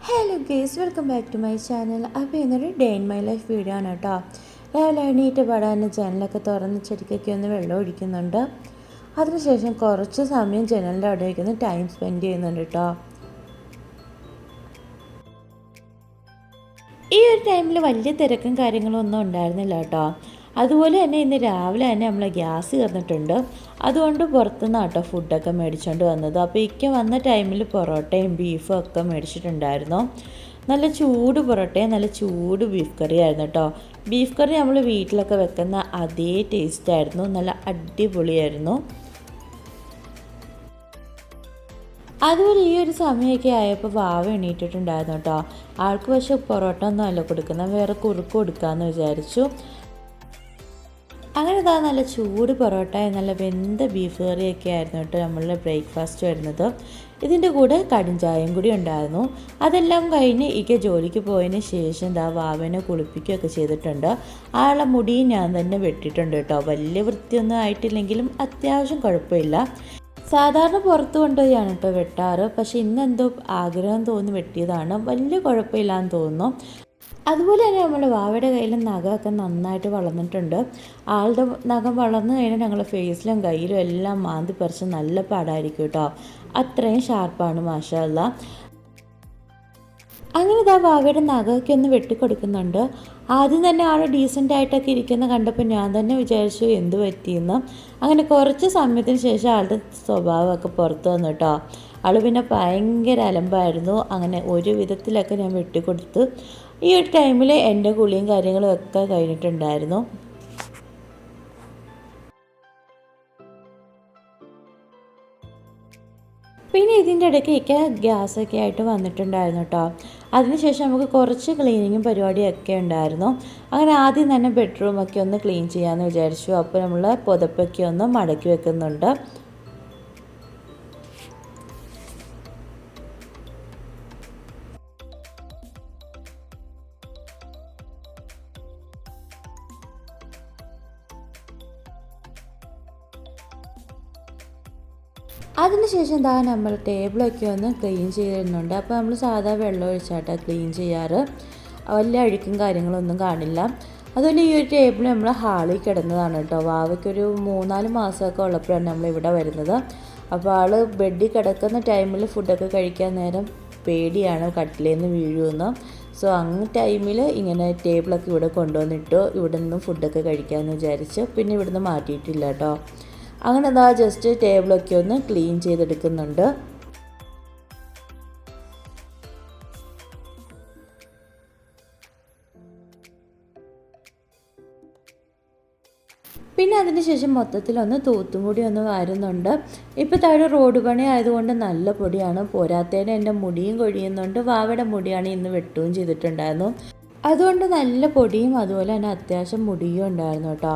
Hello guys, welcome back to my channel. അപ്പോൾ ഇന്നൊരു day in my life video ആണ് കേട്ടോ. രാവിലെ എണീറ്റ് പാടാൻ ജനലൊക്കെ തുറന്ന് ചെടിക്കൊക്കെ ഒന്ന് വെള്ളം ഒഴിക്കുന്നുണ്ട്. അതിനുശേഷം കുറച്ച് സമയം ജനലിൻ്റെ അവിടെ വയ്ക്കുന്ന ടൈം സ്പെൻഡ് ചെയ്യുന്നുണ്ട് കേട്ടോ. ഈ ഒരു ടൈമിൽ വലിയ തിരക്കും കാര്യങ്ങളും ഒന്നും ഉണ്ടായിരുന്നില്ല കേട്ടോ. അതുപോലെ തന്നെ ഇന്ന് രാവിലെ തന്നെ നമ്മൾ ഗ്യാസ് തീർന്നിട്ടുണ്ട്. അതുകൊണ്ട് പുറത്തുനിന്ന് കേട്ടോ ഫുഡൊക്കെ മേടിച്ചുകൊണ്ട് വന്നത്. അപ്പോൾ ഇക്ക വന്ന ടൈമിൽ പൊറോട്ടയും ബീഫും ഒക്കെ മേടിച്ചിട്ടുണ്ടായിരുന്നു. നല്ല ചൂട് പൊറോട്ടയും നല്ല ചൂട് ബീഫ് കറി ആയിരുന്നു കേട്ടോ. ബീഫ് കറി നമ്മൾ വീട്ടിലൊക്കെ വെക്കുന്ന അതേ ടേസ്റ്റായിരുന്നു, നല്ല അടിപൊളിയായിരുന്നു. അതുപോലെ ഈ ഒരു സമയമൊക്കെ ആയപ്പോൾ വാവ എണീറ്റിട്ടുണ്ടായിരുന്നു കേട്ടോ. ആൾക്ക് പക്ഷെ പൊറോട്ട ഒന്നും അല്ല കൊടുക്കുന്നത്, വേറെ കുറുക്ക് കൊടുക്കാമെന്ന് വിചാരിച്ചു. അങ്ങനെ ഇതാ നല്ല ചൂട് പൊറോട്ട നല്ല വെന്ത ബീഫ് കറിയൊക്കെ ആയിരുന്നു കേട്ടോ നമ്മളുടെ ബ്രേക്ക്ഫാസ്റ്റ് വരുന്നത്. ഇതിൻ്റെ കൂടെ കടുംചായയും കൂടി ഉണ്ടായിരുന്നു. അതെല്ലാം കഴിഞ്ഞ് ഇക്ക ജോലിക്ക് പോയതിന് ശേഷം ദാ വാവനെ കുളിപ്പിക്കുകയൊക്കെ ചെയ്തിട്ടുണ്ട്. ആളെ മുടിയും ഞാൻ തന്നെ വെട്ടിയിട്ടുണ്ട് കേട്ടോ. വലിയ വൃത്തിയൊന്നും ആയിട്ടില്ലെങ്കിലും അത്യാവശ്യം കുഴപ്പമില്ല. സാധാരണ പുറത്ത് കൊണ്ടുപോയാണ് കേട്ടോ വെട്ടാറ്. പക്ഷെ ഇന്നെന്തോ ആഗ്രഹം തോന്നി വെട്ടിയതാണ്. വലിയ കുഴപ്പമില്ലാന്ന് തോന്നുന്നു. അതുപോലെ തന്നെ നമ്മുടെ വാവയുടെ കയ്യിൽ നഖമൊക്കെ നന്നായിട്ട് വളർന്നിട്ടുണ്ട്. ആളുടെ നഖം വളർന്നു കഴിഞ്ഞാൽ ഞങ്ങളുടെ ഫേസിലും കയ്യിലും എല്ലാം മാന്തി പറിച്ച് നല്ല പാടായിരിക്കും കേട്ടോ. അത്രയും ഷാർപ്പാണ് മാഷാ അല്ലാ. അങ്ങനെ ഇതാ വാവയുടെ നഖമൊക്കെ ഒന്ന് വെട്ടിക്കൊടുക്കുന്നുണ്ട്. ആദ്യം തന്നെ ആൾ ഡീസൻ്റ് ആയിട്ടൊക്കെ ഇരിക്കുന്ന കണ്ടപ്പോൾ ഞാൻ തന്നെ വിചാരിച്ചു എന്ത് പറ്റിയെന്ന്. അങ്ങനെ കുറച്ച് സമയത്തിന് ശേഷം ആളുടെ സ്വഭാവമൊക്കെ പുറത്തു വന്നു കേട്ടോ. ആൾ പിന്നെ ഭയങ്കര അലമ്പായിരുന്നു. അങ്ങനെ ഒരു വിധത്തിലൊക്കെ ഞാൻ വെട്ടിക്കൊടുത്ത്. ഈ ഒരു ടൈമിൽ എൻ്റെ കുളിയും കാര്യങ്ങളും ഒക്കെ കഴിഞ്ഞിട്ടുണ്ടായിരുന്നു. പിന്നെ ഇതിൻ്റെ ഇടയ്ക്കൊക്കെ ഗ്യാസൊക്കെ ആയിട്ട് വന്നിട്ടുണ്ടായിരുന്നു കേട്ടോ. അതിനുശേഷം നമുക്ക് കുറച്ച് ക്ലീനിങ്ങും പരിപാടിയൊക്കെ ഉണ്ടായിരുന്നു. അങ്ങനെ ആദ്യം തന്നെ ബെഡ്റൂമൊക്കെ ഒന്ന് ക്ലീൻ ചെയ്യാമെന്ന് വിചാരിച്ചു. അപ്പോൾ നമ്മൾ പുതപ്പൊക്കെ ഒന്ന് മടക്കി വെക്കുന്നുണ്ട്. അതിനുശേഷം എന്താ നമ്മൾ ടേബിളൊക്കെ ഒന്ന് ക്ലീൻ ചെയ്തിരുന്നുണ്ട്. അപ്പോൾ നമ്മൾ സാധാ വെള്ളം ഒഴിച്ചാട്ടാണ് ക്ലീൻ ചെയ്യാറ്. വലിയ അഴുക്കും കാര്യങ്ങളൊന്നും കാണില്ല. അതുപോലെ ഈ ഒരു ടേബിൾ നമ്മൾ ഹാളിൽ കിടന്നതാണ് കേട്ടോ. വാവയ്ക്കൊരു 3-4 മാസമൊക്കെ ഉള്ളപ്പോഴാണ് നമ്മളിവിടെ വരുന്നത്. അപ്പോൾ ആൾ ബെഡിൽ കിടക്കുന്ന ടൈമിൽ ഫുഡൊക്കെ കഴിക്കാൻ നേരം പേടിയാണ് കട്ടിലിൽ നിന്ന് വീഴുമെന്ന്. സോ അങ്ങ് ടൈമിൽ ഇങ്ങനെ ടേബിളൊക്കെ ഇവിടെ കൊണ്ടുവന്നിട്ടു. ഇവിടെ നിന്നും ഫുഡൊക്കെ കഴിക്കാമെന്ന് വിചാരിച്ച് പിന്നെ ഇവിടുന്ന് മാറ്റിയിട്ടില്ല കേട്ടോ. അങ്ങനെ എന്താ ജസ്റ്റ് ടേബിളൊക്കെ ഒന്ന് ക്ലീൻ ചെയ്തെടുക്കുന്നുണ്ട്. പിന്നെ അതിന് ശേഷം മൊത്തത്തിലൊന്ന് തൂത്തും കൂടി ഒന്ന് വാരുന്നുണ്ട്. ഇപ്പോൾ താഴെ റോഡ് പണി ആയതുകൊണ്ട് നല്ല പൊടിയാണ്. പോരാത്തതിന് എൻ്റെ മുടിയും കൊഴിയുന്നുണ്ട്. വാവയുടെ മുടിയാണ് ഇന്ന് വെട്ടുകയും ചെയ്തിട്ടുണ്ടായിരുന്നു. അതുകൊണ്ട് നല്ല പൊടിയും അതുപോലെ തന്നെ അത്യാവശ്യം മുടിയും ഉണ്ടായിരുന്നു കേട്ടോ.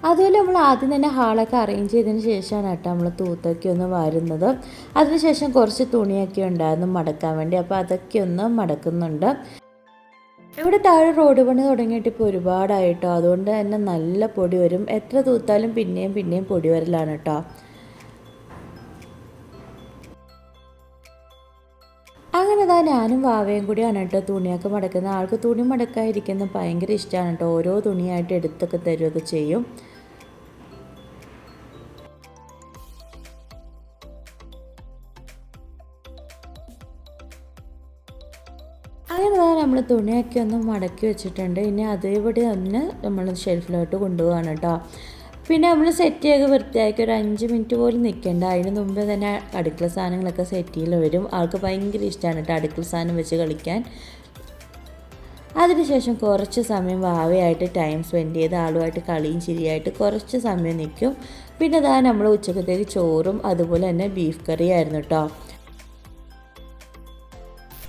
അതുപോലെ നമ്മൾ ആദ്യം തന്നെ ഹാളൊക്കെ അറേഞ്ച് ചെയ്തതിന് ശേഷമാണ് കേട്ടോ നമ്മൾ തൂത്തൊക്കെ ഒന്ന് വരുന്നത്. അതിനുശേഷം കുറച്ച് തുണിയൊക്കെ ഉണ്ടായിരുന്നു മടക്കാൻ വേണ്ടി. അപ്പോൾ അതൊക്കെ ഒന്ന് മടക്കുന്നുണ്ട്. ഇവിടെ താഴെ റോഡ് പണി തുടങ്ങിയിട്ട് ഇപ്പോൾ ഒരുപാടായിട്ടോ. അതുകൊണ്ട് തന്നെ നല്ല പൊടി വരും. എത്ര തൂത്താലും പിന്നെയും പൊടി വരലാണ് കേട്ടോ. അങ്ങനെ ഇതാ ഞാനും വാവയും കൂടിയാണ് കേട്ടോ തുണിയൊക്കെ മടക്കുന്നത്. ആൾക്ക് തുണി മടക്കാതിരിക്കുന്നത് ഭയങ്കര ഇഷ്ടമാണ് കേട്ടോ. ഓരോ തുണിയായിട്ട് എടുത്തൊക്കെ തരുമൊക്കെ ചെയ്യും. അങ്ങനെ നമ്മൾ തുണിയൊക്കെ ഒന്ന് മടക്കി വെച്ചിട്ടുണ്ട്. ഇനി അതേപടി ഒന്ന് നമ്മൾ ഷെൽഫിലോട്ട് കൊണ്ടുപോകാണ് കേട്ടോ. പിന്നെ നമ്മൾ സെറ്റ് ചെയ്ത് വൃത്തിയാക്കി ഒരു 5 മിനിറ്റ് പോലും നിൽക്കേണ്ട. അതിന് മുമ്പേ തന്നെ അടുക്കള സാധനങ്ങളൊക്കെ സെറ്റ് ചെയ്ത് വരും. ആൾക്ക് ഭയങ്കര ഇഷ്ടമാണ് കേട്ടോ അടുക്കള സാധനം വെച്ച് കളിക്കാൻ. അതിനുശേഷം കുറച്ച് സമയം വാവയായിട്ട് ടൈം സ്പെൻഡ് ചെയ്ത് ആളുമായിട്ട് കളിയും ചിരിയായിട്ട് കുറച്ച് സമയം നിൽക്കും. പിന്നെ അതാ നമ്മൾ ഉച്ചക്കത്തേക്ക് ചോറും അതുപോലെ തന്നെ ബീഫ് കറിയായിരുന്നു കേട്ടോ.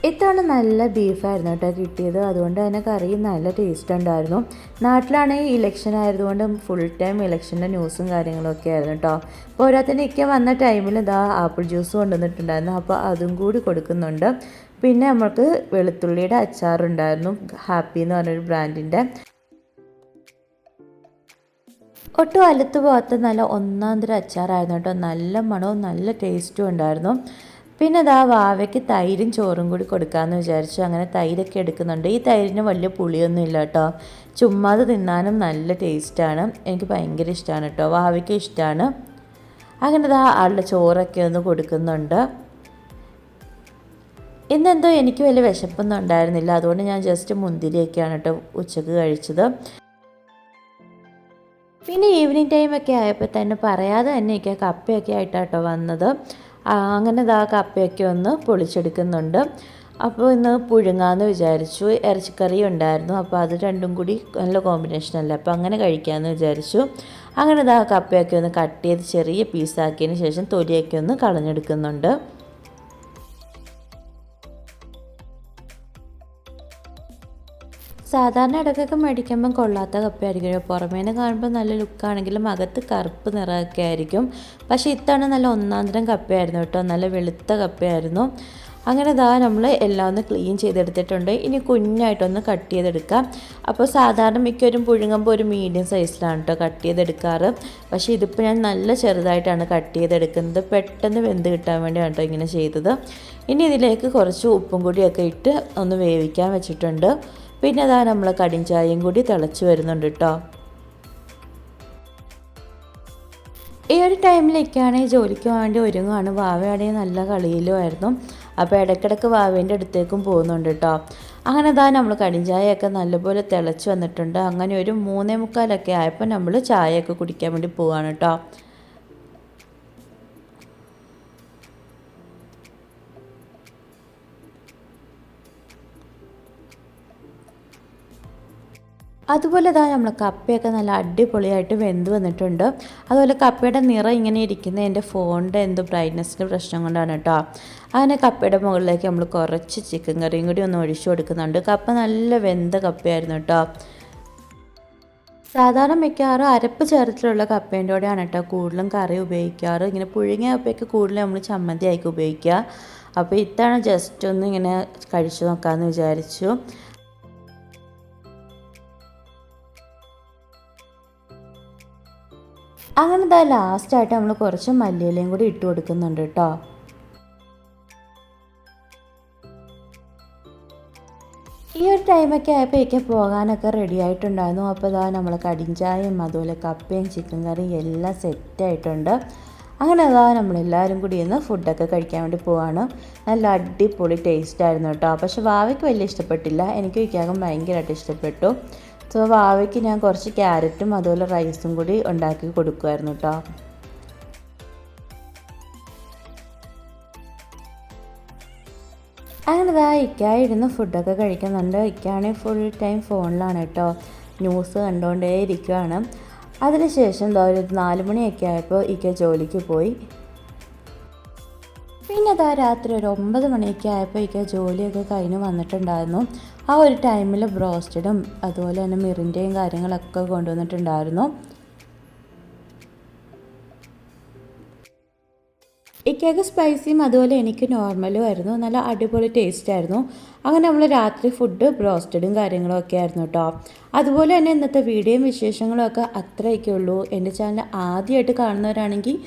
ഇത്തവണ നല്ല ബീഫായിരുന്നു കേട്ടോ കിട്ടിയത്. അതുകൊണ്ട് തന്നെ കറിയും നല്ല ടേസ്റ്റ് ഉണ്ടായിരുന്നു. നാട്ടിലാണെങ്കിൽ ഇലക്ഷൻ ആയതുകൊണ്ട് ഫുൾ ടൈം ഇലക്ഷൻ്റെ ന്യൂസും കാര്യങ്ങളൊക്കെ ആയിരുന്നു കേട്ടോ. പോരാത്തന്നെ ഒക്കെ വന്ന ടൈമിൽ ഇതാ ആപ്പിൾ ജ്യൂസ് കൊണ്ടുവന്നിട്ടുണ്ടായിരുന്നു. അപ്പോൾ അതും കൂടി കൊടുക്കുന്നുണ്ട്. പിന്നെ നമുക്ക് വെളുത്തുള്ളിയുടെ അച്ചാറുണ്ടായിരുന്നു, ഹാപ്പി എന്ന് പറഞ്ഞൊരു ബ്രാൻഡിൻ്റെ. ഒട്ടും അലുത്ത് പോകാത്ത നല്ല ഒന്നാം തരം അച്ചാറായിരുന്നു കേട്ടോ. നല്ല മണവും നല്ല ടേസ്റ്റും ഉണ്ടായിരുന്നു. പിന്നെ അതാ വാവയ്ക്ക് തൈരും ചോറും കൂടി കൊടുക്കാമെന്ന് വിചാരിച്ചു. അങ്ങനെ തൈരൊക്കെ എടുക്കുന്നുണ്ട്. ഈ തൈരിന് വലിയ പുളിയൊന്നും ഇല്ല കേട്ടോ. ചുമ്മാതെ തിന്നാനും നല്ല ടേസ്റ്റാണ്. എനിക്ക് ഭയങ്കര ഇഷ്ടമാണ് കേട്ടോ. വാവയ്ക്ക് ഇഷ്ടമാണ്. അങ്ങനെ അതാ ആളുടെ ചോറൊക്കെ ഒന്ന് കൊടുക്കുന്നുണ്ട്. ഇന്നെന്തോ എനിക്ക് വലിയ വിശപ്പൊന്നും ഉണ്ടായിരുന്നില്ല. അതുകൊണ്ട് ഞാൻ ജസ്റ്റ് മുന്തിരിയൊക്കെയാണ് കേട്ടോ ഉച്ചക്ക് കഴിച്ചത്. പിന്നെ ഈവനിങ് ടൈമൊക്കെ ആയപ്പോൾ തന്നെ പറയാതെ തന്നെ എനിക്ക് കപ്പയൊക്കെ ആയിട്ടാട്ടോ വന്നത്. അങ്ങനെ ഇതാ കപ്പയൊക്കെ ഒന്ന് പൊളിച്ചെടുക്കുന്നുണ്ട്. അപ്പോൾ ഇന്ന് പുഴുങ്ങാമെന്ന് വിചാരിച്ചു. ഇറച്ചിക്കറി ഉണ്ടായിരുന്നു. അപ്പോൾ അത് രണ്ടും കൂടി നല്ല കോമ്പിനേഷനല്ലേ, അപ്പോൾ അങ്ങനെ കഴിക്കാമെന്ന് വിചാരിച്ചു. അങ്ങനെ ഇതാ കപ്പയൊക്കെ ഒന്ന് കട്ട് ചെയ്ത് ചെറിയ പീസാക്കിയതിന് ശേഷം തൊലിയൊക്കെ ഒന്ന് കളഞ്ഞെടുക്കുന്നുണ്ട്. സാധാരണ ഇടയ്ക്കൊക്കെ മേടിക്കുമ്പം കൊള്ളാത്ത കപ്പയായിരിക്കും. പുറമേനെ കാണുമ്പോൾ നല്ല ലുക്കാണെങ്കിലും അകത്ത് കറുപ്പ് നിറമൊക്കെ ആയിരിക്കും. പക്ഷേ ഇത്തവണ നല്ല ഒന്നാം തരം കപ്പയായിരുന്നു കേട്ടോ. നല്ല വെളുത്ത കപ്പയായിരുന്നു. അങ്ങനെ ഇതാ നമ്മൾ എല്ലാം ഒന്ന് ക്ലീൻ ചെയ്തെടുത്തിട്ടുണ്ട്. ഇനി കുഞ്ഞായിട്ടൊന്ന് കട്ട് ചെയ്തെടുക്കാം. അപ്പോൾ സാധാരണ മിക്കവരും പുഴുങ്ങുമ്പോൾ ഒരു മീഡിയം സൈസിലാണ് കേട്ടോ കട്ട് ചെയ്തെടുക്കാറ്. പക്ഷേ ഇതിപ്പോൾ ഞാൻ നല്ല ചെറുതായിട്ടാണ് കട്ട് ചെയ്തെടുക്കുന്നത്. പെട്ടെന്ന് വെന്ത് കിട്ടാൻ വേണ്ടിയാണ് കേട്ടോ ഇങ്ങനെ ചെയ്തത്. ഇനി ഇതിലേക്ക് കുറച്ച് ഉപ്പും കൂടിയൊക്കെ ഇട്ട് ഒന്ന് വേവിക്കാൻ വെച്ചിട്ടുണ്ട്. പിന്നെ അതാ നമ്മൾ കടിഞ്ചായയും കൂടി തിളച്ച് വരുന്നുണ്ട് കേട്ടോ. ഈ ഒരു ടൈമിലേക്കാണെങ്കിൽ ജോലിക്ക് വേണ്ടി ഒരുങ്ങുകയാണ്. വാവയാണെങ്കിൽ നല്ല കളിയിലുമായിരുന്നു. അപ്പോൾ ഇടയ്ക്കിടയ്ക്ക് വാവേൻ്റെ അടുത്തേക്കും പോകുന്നുണ്ട് കേട്ടോ. അങ്ങനെ അതാ നമ്മൾ കടിഞ്ചായയൊക്കെ നല്ലപോലെ തിളച്ച് വന്നിട്ടുണ്ട്. അങ്ങനെ ഒരു 3:45 ആയപ്പോൾ നമ്മൾ ചായയൊക്കെ കുടിക്കാൻ വേണ്ടി പോവാണ് കേട്ടോ. അതുപോലെ ഇതാ നമ്മൾ കപ്പയൊക്കെ നല്ല അടിപൊളിയായിട്ട് വെന്ത് വന്നിട്ടുണ്ട്. അതുപോലെ കപ്പയുടെ നിറം ഇങ്ങനെ ഇരിക്കുന്നത് എൻ്റെ ഫോണിൻ്റെ എന്തോ ബ്രൈറ്റ്നസ്സിൻ്റെ പ്രശ്നം കൊണ്ടാണ് കേട്ടോ. അങ്ങനെ കപ്പയുടെ മുകളിലേക്ക് നമ്മൾ കുറച്ച് ചിക്കൻ കറിയും കൂടി ഒന്ന് ഒഴിച്ചു കൊടുക്കുന്നുണ്ട്. കപ്പ നല്ല വെന്ത കപ്പയായിരുന്നു കേട്ടോ. സാധാരണ മിക്കവാറും അരപ്പ് ചേർത്തിലുള്ള കപ്പേൻ്റെ കൂടെയാണ് കേട്ടോ കൂടുതലും കറി ഉപയോഗിക്കാറ്. ഇങ്ങനെ പുഴുങ്ങിയ കപ്പയൊക്കെ കൂടുതലും നമ്മൾ ചമ്മന്തി ആയിക്ക് ഉപയോഗിക്കുക. അപ്പോൾ ഇത്തവണ ജസ്റ്റ് ഒന്ന് ഇങ്ങനെ കഴിച്ചു നോക്കാമെന്ന് വിചാരിച്ചു. അങ്ങനെ ഇതാ ലാസ്റ്റായിട്ട് നമ്മൾ കുറച്ച് മല്ലിയിലയും കൂടി ഇട്ട് കൊടുക്കുന്നുണ്ട് കേട്ടോ. ഈ ഒരു ടൈമൊക്കെ ആയപ്പോൾ എനിക്ക് പോകാനൊക്കെ റെഡി ആയിട്ടുണ്ടായിരുന്നു. അപ്പോൾ ഇതാ നമ്മൾ കടിഞ്ചായയും അതുപോലെ കപ്പയും ചിക്കൻ കറിയും എല്ലാം സെറ്റായിട്ടുണ്ട്. അങ്ങനെ അതാ നമ്മളെല്ലാവരും കൂടി ഇന്ന് ഫുഡൊക്കെ കഴിക്കാൻ വേണ്ടി പോവാണ്. നല്ല അടിപൊളി ടേസ്റ്റായിരുന്നു കേട്ടോ. പക്ഷെ വാവയ്ക്ക് വലിയ ഇഷ്ടപ്പെട്ടില്ല. എനിക്ക് വയ്ക്കാകും ഭയങ്കരമായിട്ട് ഇഷ്ടപ്പെട്ടു. സോ വാവയ്ക്ക് ഞാൻ കുറച്ച് ക്യാരറ്റും അതുപോലെ റൈസും കൂടി ഉണ്ടാക്കി കൊടുക്കുമായിരുന്നു കേട്ടോ. അങ്ങനെ ഇതാ ഇക്കായി ഇരുന്ന് ഫുഡൊക്കെ കഴിക്കുന്നുണ്ട്. ഇക്കാണെങ്കിൽ ഫുൾ ടൈം ഫോണിലാണ് കേട്ടോ. ന്യൂസ് കണ്ടുകൊണ്ടേ ഇരിക്കുകയാണ്. അതിനുശേഷം എന്താ ഒരു 4 മണിയൊക്കെ ആയപ്പോൾ ഇക്ക ജോലിക്ക് പോയി. പിന്നെ അതാ രാത്രി ഒരു 9 മണിയൊക്കെ ആയപ്പോൾ ഇക്ക ജോലിയൊക്കെ കഴിഞ്ഞ് വന്നിട്ടുണ്ടായിരുന്നു. ആ ഒരു ടൈമിൽ ബ്രോസ്റ്റഡും അതുപോലെ തന്നെ മിറിൻ്റെയും കാര്യങ്ങളൊക്കെ കൊണ്ടുവന്നിട്ടുണ്ടായിരുന്നു. ഇക്കയ്ക്ക് സ്പൈസിയും അതുപോലെ എനിക്ക് നോർമലും ആയിരുന്നു. നല്ല അടിപൊളി ടേസ്റ്റ് ആയിരുന്നു. അങ്ങനെ നമ്മൾ രാത്രി ഫുഡ് ബ്രോസ്റ്റഡും കാര്യങ്ങളും ഒക്കെ ആയിരുന്നു കേട്ടോ. അതുപോലെ തന്നെ ഇന്നത്തെ വീഡിയോയും വിശേഷങ്ങളും ഒക്കെ അത്രയൊക്കെ ഉള്ളൂ. എൻ്റെ ചാനൽ ആദ്യമായിട്ട് കാണുന്നവരാണെങ്കിൽ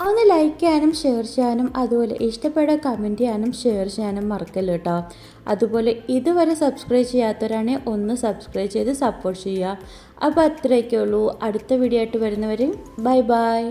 ഒന്ന് ലൈക്ക് ചെയ്യാനും ഷെയർ ചെയ്യാനും അതുപോലെ ഇഷ്ടപ്പെട്ട കമൻറ്റ് ചെയ്യാനും ഷെയർ ചെയ്യാനും മറക്കല്ല കേട്ടോ. അതുപോലെ ഇതുവരെ സബ്സ്ക്രൈബ് ചെയ്യാത്തവരാണെങ്കിൽ ഒന്ന് സബ്സ്ക്രൈബ് ചെയ്ത് സപ്പോർട്ട് ചെയ്യുക. അപ്പോൾ അത്രയൊക്കെ ഉള്ളൂ. അടുത്ത വീഡിയോ ആയിട്ട് വരുന്നവരെയും ബൈ ബൈ.